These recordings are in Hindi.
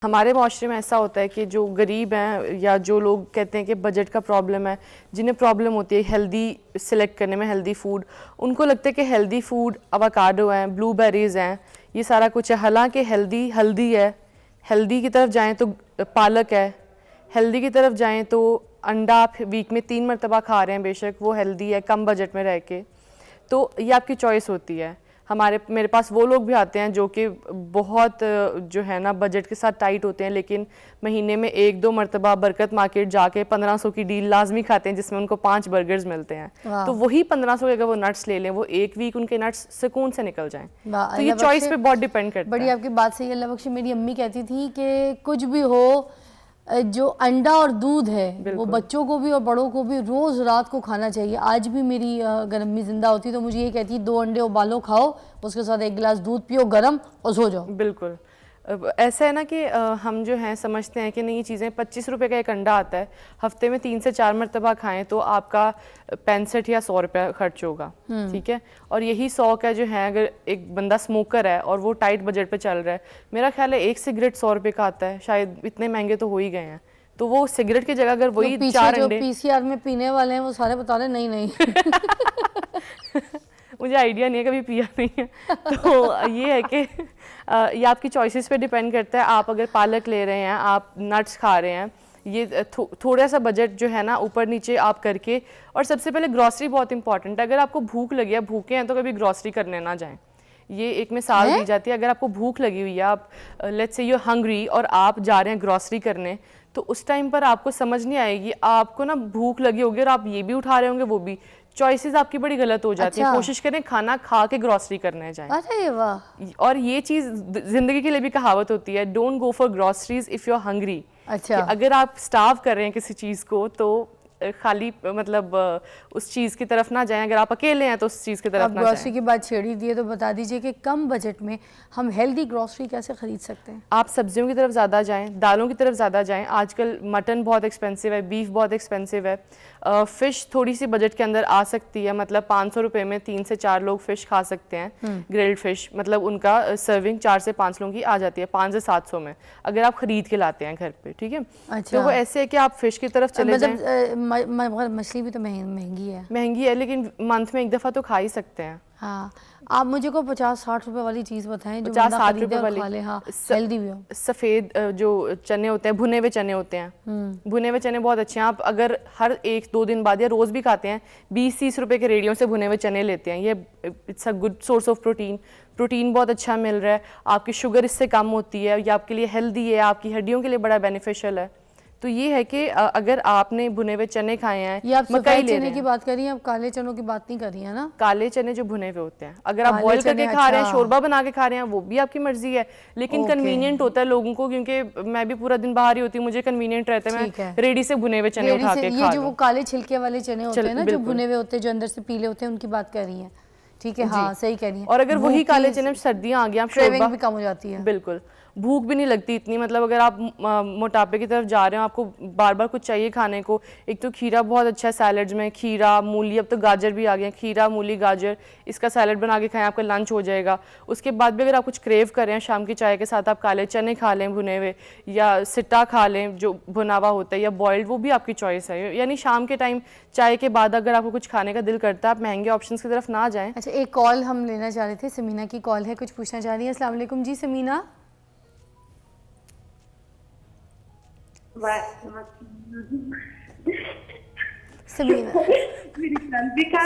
हमारे माशरे में ऐसा होता है कि जो गरीब हैं या जो लोग कहते हैं कि बजट का प्रॉब्लम है, जिन्हें प्रॉब्लम होती है हेल्दी सिलेक्ट करने में, हेल्दी फूड, उनको लगता है कि हेल्दी फूड अवाकाडो हैं, ब्लूबेरीज़ हैं, ये सारा कुछ है। हालांकि हेल्दी हल्दी है, हेल्दी की तरफ जाएं तो पालक है, हेल्दी की तरफ जाएं तो अंडा आप वीक में 3 मरतबा खा रहे हैं, बेशक वो हेल्दी है कम बजट में रह के, तो ये आपकी चॉइस होती है। मेरे पास वो लोग भी आते हैं जो कि बहुत जो है ना बजट के साथ टाइट होते हैं, लेकिन महीने में 1-2 मरतबा बरकत मार्केट जाके 1500 की डील लाजमी खाते हैं, जिसमें उनको 5 बर्गर्स मिलते हैं। तो वही 1500 के अगर वो नट्स ले लें, वो एक वीक उनके नट्स सुकून से निकल जाएं। तो ये चॉइस पे बहुत डिपेंड करता है। बड़ी आपकी बात सही है अल्लाह बख्शे। मेरी अम्मी कहती थी कि कुछ भी हो, जो अंडा और दूध है वो बच्चों को भी और बड़ों को भी रोज रात को खाना चाहिए। आज भी मेरी अगर अम्मी जिंदा होती तो मुझे ये कहती 2 अंडे उबालो, खाओ, उसके साथ 1 गिलास दूध पियो गरम और सो जाओ। बिल्कुल ऐसा है ना कि हम जो हैं समझते हैं कि नहीं ये चीज़ें 25 रुपए का एक अंडा आता है, हफ्ते में 3 से 4 मरतबा खाएं तो आपका 65 या 100 रुपया खर्च होगा, ठीक है। और यही 100 का जो है, अगर एक बंदा स्मोकर है और वो टाइट बजट पे चल रहा है, मेरा ख्याल है एक सिगरेट 100 रुपये का आता है, शायद इतने महंगे तो हो ही गए हैं। तो वो सिगरेट की जगह अगर वही 4 अंडे, पीसीआर में पीने वाले हैं वो सारे बता रहे नहीं नहीं मुझे आइडिया नहीं है, कभी पिया नहीं है। तो ये है कि ये आपकी चॉइसेस पे डिपेंड करता है। आप अगर पालक ले रहे हैं, आप नट्स खा रहे हैं, ये थोड़ा सा बजट जो है ना ऊपर नीचे आप करके। और सबसे पहले ग्रॉसरी बहुत इंपॉर्टेंट है। अगर आपको भूख लगी है, भूखे हैं, तो कभी ग्रॉसरी करने ना जाएं। ये एक मिसाल दी जाती है। अगर आपको भूख लगी हुई है, आप let's say you are hungry और आप जा रहे हैं ग्रॉसरी करने, तो उस टाइम पर आपको समझ नहीं आएगी, आपको ना भूख लगी होगी और आप ये भी उठा रहे होंगे वो भी, चॉइसेस आपकी बड़ी गलत हो जाती है। कोशिश करें खाना खा के ग्रॉसरी करने जाएं। अरे वाह। और ये चीज जिंदगी के लिए भी कहावत होती है, don't go for groceries if you are hungry. अच्छा, अगर आप स्टार्व कर रहे हैं किसी चीज को तो खाली मतलब उस चीज की तरफ ना जाएं। अगर आप अकेले हैं तो उस चीज की तरफ ना जाएं। ग्रॉसरी की बात छेड़ी दी है तो बता दीजिए कि कम बजट में हम हेल्दी ग्रॉसरी कैसे खरीद सकते हैं? आप सब्जियों की तरफ ज़्यादा जाएं, दालों की तरफ ज़्यादा जाएं। आजकल मटन बहुत एक्सपेंसिव है, बीफ बहुत एक्सपेंसिव है। फ़िश थोड़ी सी बजट के अंदर आ सकती है, मतलब 500 रुपये में 3 से 4 लोग फ़िश खा सकते हैं। ग्रिल्ड फ़िश, मतलब उनका सर्विंग 4 से 5 लोगों की आ जाती है 5 से 700 में, अगर आप ख़रीद के लाते हैं घर पे, ठीक है। अच्छा। तो वो ऐसे है कि आप फ़िश की तरफ चले जाएं। मछली भी तो महंगी है, लेकिन मंथ में एक दफ़ा तो खा ही सकते हैं। हाँ, आप मुझे को 50-60 रुपए वाली चीज़ बताएं जो 50-60 रुपए वाली खा ले, हाँ, हेल्दी भी हो। सफ़ेद जो चने होते हैं, भुने हुए चने होते हैं, भुने हुए चने बहुत अच्छे हैं। आप अगर हर 1-2 दिन बाद या रोज़ भी खाते हैं, 20-30 रुपए के रेडियो से भुने हुए चने लेते हैं, ये it's a good source of protein बहुत अच्छा मिल रहा है। आपकी शुगर इससे कम होती है, ये आपके लिए हेल्दी है, आपकी हड्डियों के लिए बड़ा बेनिफिशियल है। तो ये है कि अगर आपने भुने हुए चने खाए हैं, ये आप मकई चने की बात कर रही हैं, आप काले चनों की बात नहीं कर रही है ना? काले चने जो भुने हुए होते हैं, अगर आप बॉईल करके खा रहे हैं, शोरबा बना के खा रहे हैं, वो भी आपकी मर्जी है, लेकिन कन्वीनियंट होता है लोगों को, क्योंकि मैं भी पूरा दिन बाहर ही होती हूँ, मुझे कन्वीनियंट रहता है मैं रेडी से भुने हुए चने उठा के खा लूं। ये जो वो काले छिलके वाले चने होते हैं ना, जो भुने हुए होते हैं, जो अंदर से पीले होते हैं, उनकी बात कर रही हैं, ठीक है। हाँ, सही कह रही हैं। और अगर वही काले चने, सर्दियां आ गई, क्रेविंग भी कम हो जाती है। बिल्कुल, भूख भी नहीं लगती इतनी। मतलब अगर आप मोटापे की तरफ जा रहे हो, आपको बार बार कुछ चाहिए खाने को, एक तो खीरा बहुत अच्छा है सैलड्स में, खीरा मूली, अब तो गाजर भी आ गए, खीरा मूली गाजर, इसका सैलड बना के खाएं, आपका लंच हो जाएगा। उसके बाद भी अगर आप कुछ क्रेव कर रहे हैं शाम की चाय के साथ, आप काले चने खा लें भुने हुए, या सिट्टा खा लें जो भुना हुआ होता है, या बॉइल्ड, वो भी आपकी चॉइस है। यानी शाम के टाइम चाय के बाद अगर आपको कुछ खाने का दिल करता है, आप महंगे ऑप्शन की तरफ ना जाएं। अच्छा, एक कॉल हम लेना चाह रहे थे, समीना की कॉल है, कुछ पूछना चाह रही है। अस्सलाम वालेकुम जी समीना।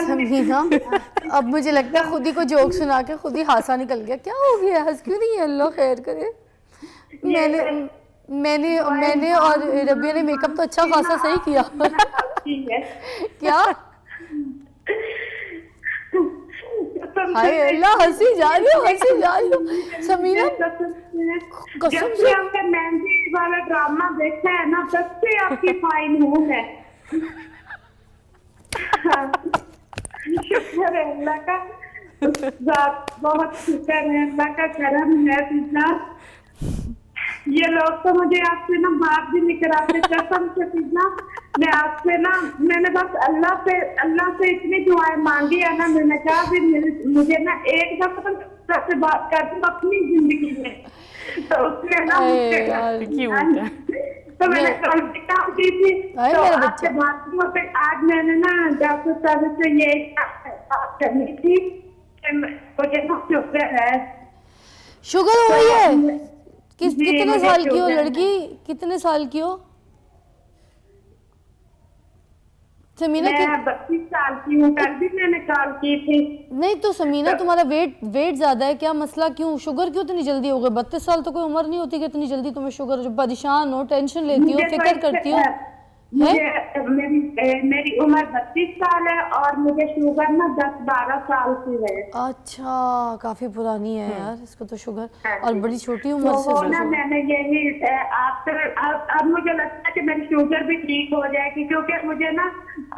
समीना, अब मुझे लगता है खुद ही को जोक सुना के खुद ही हासा निकल गया। क्या हो गया, हंस क्यों नहीं है? अल्लाह खैर करे। मैंने और रबिया ने मेकअप तो अच्छा खासा सही किया। क्या? हाय अल्लाह, हंसी जा रही हो समीना। जब से हमने मेहंदी वाला ड्रामा देखा है ना, तब से आपकी फाइन हूँ है। शुक्र है अल्लाह का, बहुत शुक्र है अल्लाह का, करम है पिता। ये लोग तो मुझे आपसे ना बात भी नहीं कराते, कसम से पिता। मैं आपसे ना, मैंने बस अल्लाह से इतनी दुआएं मांगी है ना, मैंने कहा भी मुझे ना एक दफा से बात कर दूं अपनी जिंदगी में। तो उसने ना अरे मुझसे यार, क्यूट है। तो मैंने कल भी काम की थी। अरे तो मेरा आपसे बच्चा। बात हुआ, फिर आज मैंने ना डॉक्टर साहब से ये बात करनी थी कि मुझे ना शुगर है। शुगर हो रही है? जी, कितने मुझे साल की हो शुगर है। लड़की, कितने साल की हो समीना? मैं 32 साल की हूँ। कल भी मैंने कॉल की थी। नहीं तो समीना, तुम्हारा वेट ज्यादा है, क्या मसला? क्यों शुगर क्यों इतनी जल्दी हो गई? 32 साल तो कोई उम्र नहीं होती कि इतनी जल्दी तुम्हें शुगर हो। परेशान हो, टेंशन लेती हो, मुझे तो फिक्र करती हो, मुझे मेरी उम्र 32 साल है और मुझे शुगर ना 10-12 साल की है। अच्छा, काफी पुरानी है यार इसको तो शुगर, हाँ और जी। बड़ी छोटी तो उम्र से वो ना शुगर। मैंने यही अब मुझे लगता है कि मेरी शुगर भी ठीक हो जाएगी, क्योंकि मुझे ना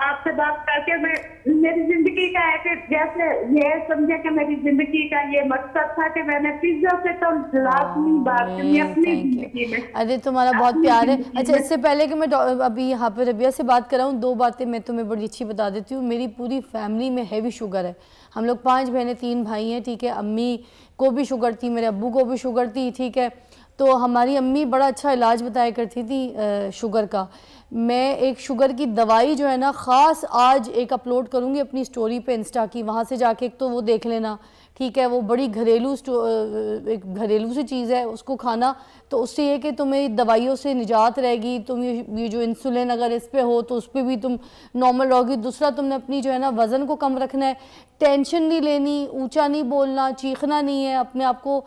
आपसे बात करके मेरी जिंदगी का है कि जैसे ये समझे कि मेरी जिंदगी का ये मकसद था कि मैंने पिज्जा से तो लाजमी बात करनी अपनी थैंक यू। जिंदगी में। अरे तुम्हारा बहुत अपनी प्यार है। जिंदगी अच्छा, में। इससे पहले कि मैं अभी यहाँ पे रबिया से बात कराऊँ, दो बातें मैं तुम्हें बड़ी अच्छी बता देती हूँ। मेरी पूरी फैमिली में हैवी शुगर है। हम लोग 5 बहनें 3 भाई हैं, ठीक है। अम्मी को भी शुगर थी, मेरे अब्बू को भी शुगर थी, ठीक है। तो हमारी अम्मी बड़ा अच्छा इलाज बताया करती थी शुगर का। मैं एक शुगर की दवाई जो है ना, ख़ास आज एक अपलोड करूँगी अपनी स्टोरी पे इंस्टा की, वहाँ से जाके एक तो वो देख लेना, ठीक है। वो बड़ी एक घरेलू सी चीज़ है, उसको खाना तो उससे ये कि तुम्हें दवाइयों से निजात रहेगी। तुम ये जो इंसुलिन अगर इस पे हो तो उस पर भी तुम नॉर्मल रहोगी। दूसरा, तुमने अपनी जो है ना वज़न को कम रखना है, टेंशन नहीं लेनी, ऊंचा नहीं बोलना, चीखना नहीं है, अपने आप को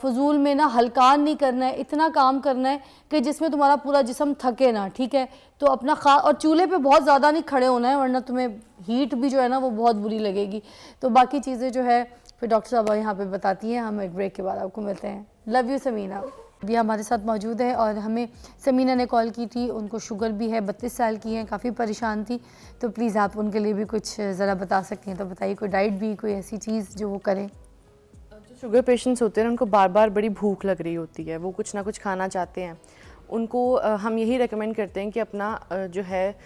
फजूल में ना हलकान नहीं करना है, इतना काम करना है कि जिसमें तुम्हारा पूरा जिस्म थके ना, ठीक है। तो अपना और चूल्हे पे बहुत ज़्यादा नहीं खड़े होना है, वरना तुम्हें हीट भी जो है ना वो बहुत बुरी लगेगी। तो बाकी चीज़ें जो है फिर डॉक्टर साहब यहाँ पे बताती हैं। हम एक ब्रेक के बाद आपको मिलते हैं। Love you Sameena. भी हमारे साथ मौजूद है और हमें समीना ने कॉल की थी, उनको शुगर भी है, 32 साल की हैं, काफ़ी परेशान थी। तो प्लीज़ आप उनके लिए भी कुछ ज़रा बता सकती हैं तो बताइए, कोई डाइट भी, कोई ऐसी चीज़ जो वो करें। जो शुगर पेशेंट्स होते हैं उनको बार बार बड़ी भूख लग रही होती है, वो कुछ ना कुछ खाना चाहते हैं। उनको हम यही रेकमेंड करते हैं कि अपना जो है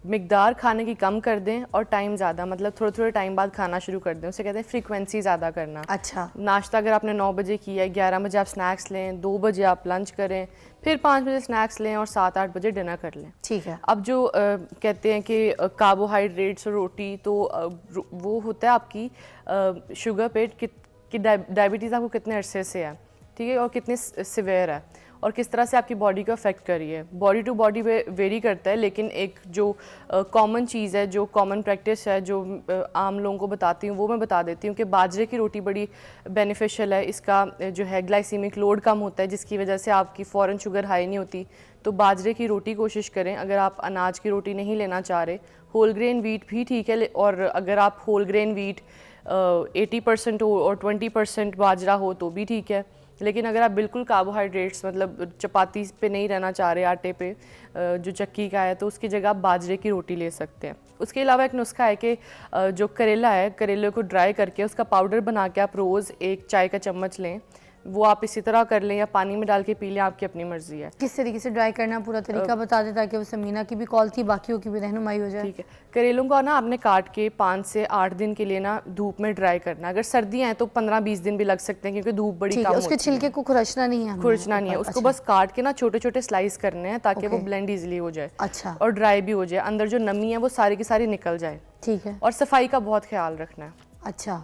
मिकदार खाने की कम कर दें और टाइम ज़्यादा, मतलब थोड़े थोड़े टाइम बाद खाना शुरू कर दें। उसे कहते हैं फ्रीक्वेंसी ज़्यादा करना। अच्छा। नाश्ता अगर आपने 9 बजे किया है, 11 बजे आप स्नैक्स लें, 2 बजे आप लंच करें, फिर 5 बजे स्नैक्स लें और 7-8 बजे डिनर कर लें। ठीक है। अब जो कहते हैं कि कार्बोहाइड्रेट्स और रोटी, तो वो होता है आपकी शुगर पे कि डायबिटीज़ आपको कितने अरसे से है, ठीक है, और कितने सिवियर है और किस तरह से आपकी बॉडी को अफेक्ट कर रही है। बॉडी टू बॉडी वेरी करता है, लेकिन एक जो कॉमन चीज़ है, जो कॉमन प्रैक्टिस है, जो आम लोगों को बताती हूँ वो मैं बता देती हूँ कि बाजरे की रोटी बड़ी बेनिफिशियल है। इसका जो है ग्लाइसीमिक लोड कम होता है, जिसकी वजह से आपकी फ़ौरन शुगर हाई नहीं होती। तो बाजरे की रोटी कोशिश करें। अगर आप अनाज की रोटी नहीं लेना चाह रहे, होल ग्रेन वीट भी ठीक है, और अगर आप होल ग्रेन वीट 80% हो और 20% बाजरा हो तो भी ठीक है। लेकिन अगर आप बिल्कुल कार्बोहाइड्रेट्स, मतलब चपाती पे नहीं रहना चाह रहे, आटे पे जो चक्की का है, तो उसकी जगह आप बाजरे की रोटी ले सकते हैं। उसके अलावा एक नुस्खा है कि जो करेला है, करेले को ड्राई करके उसका पाउडर बना के आप रोज़ 1 चाय का चम्मच लें। वो आप इसी तरह कर लें या पानी में डाल के पी लें, आपकी अपनी मर्जी है। किस तरीके से ड्राई करना, पूरा तरीका बता दें ताकि वो समीना की भी कॉल थी, बाकियों की भी रहनुमाई हो जाए। ठीक है। करेलों को ना आपने काट के 5 से 8 दिन के लिए ना धूप में ड्राई करना। अगर सर्दियाँ हैं तो 15-20 दिन भी लग सकते हैं, क्योंकि धूप बड़ी ठीक कम है। होती है। उसके छिलके को खुरचना नहीं है हमें? खुरचना नहीं है, उसको अच्छा। बस काट के ना छोटे छोटे स्लाइस करने हैं ताकि वो ओके। ब्लेंड इजीली हो जाए। अच्छा। और ड्राई भी हो जाए, अंदर जो नमी है वो सारी की सारी निकल जाए। ठीक है। और सफाई का बहुत ख्याल रखना है। अच्छा।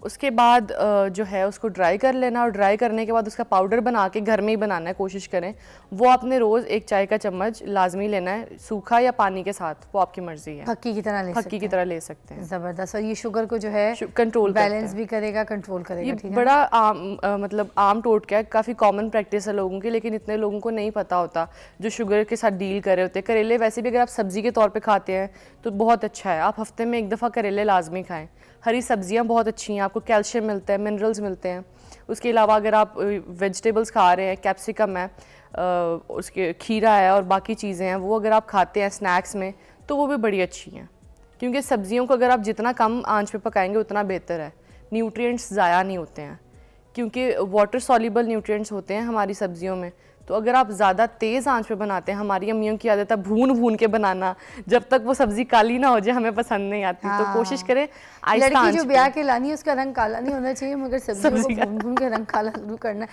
उसके बाद जो है उसको ड्राई कर लेना, और ड्राई करने के बाद उसका पाउडर बना के घर में ही बनाना है, कोशिश करें। वो आपने रोज़ 1 चाय का चम्मच लाजमी लेना है, सूखा या पानी के साथ, वो आपकी मर्जी है। फक्की की तरह ले सकते फक्की की हैं। तरह ले सकते हैं। ज़बरदस्त। और ये शुगर को जो है कंट्रोल बैलेंस भी करेगा, कंट्रोल करेगा। ये ठीक है। बड़ा मतलब आम टोटका है, काफ़ी कॉमन प्रैक्टिस है लोगों की, लेकिन इतने लोगों को नहीं पता होता जो शुगर के साथ डील कर रहे होते हैं। करेले वैसे भी अगर आप सब्जी के तौर पे खाते हैं तो बहुत अच्छा है, आप हफ्ते में 1 दफ़ा करेले लाजमी खाएं। हरी सब्जियां बहुत अच्छी हैं, आपको कैल्शियम मिलता है, मिनरल्स मिलते हैं। उसके अलावा अगर आप वेजिटेबल्स खा रहे हैं, कैप्सिकम है, उसके खीरा है और बाकी चीज़ें हैं, वो अगर आप खाते हैं स्नैक्स में तो वो भी बड़ी अच्छी हैं। क्योंकि सब्जियों को अगर आप जितना कम आंच पे पकाएंगे उतना बेहतर है, न्यूट्रिएंट्स ज़ाया नहीं होते हैं, क्योंकि वाटर सॉल्युबल न्यूट्रिएंट्स होते हैं हमारी सब्जियों में। तो अगर आप ज़्यादा तेज़ आंच पे बनाते हैं, हमारी अम्मियों की आदत है भून भून के बनाना, जब तक वो सब्जी काली ना हो जाए हमें पसंद नहीं आती। तो कोशिश करें आहिस्ता लड़की आंच जो पे। ब्याह के लानी है उसका रंग काला नहीं होना चाहिए, मगर सब्जियों सब्जी को का। भून भून के रंग काला जरूर करना है।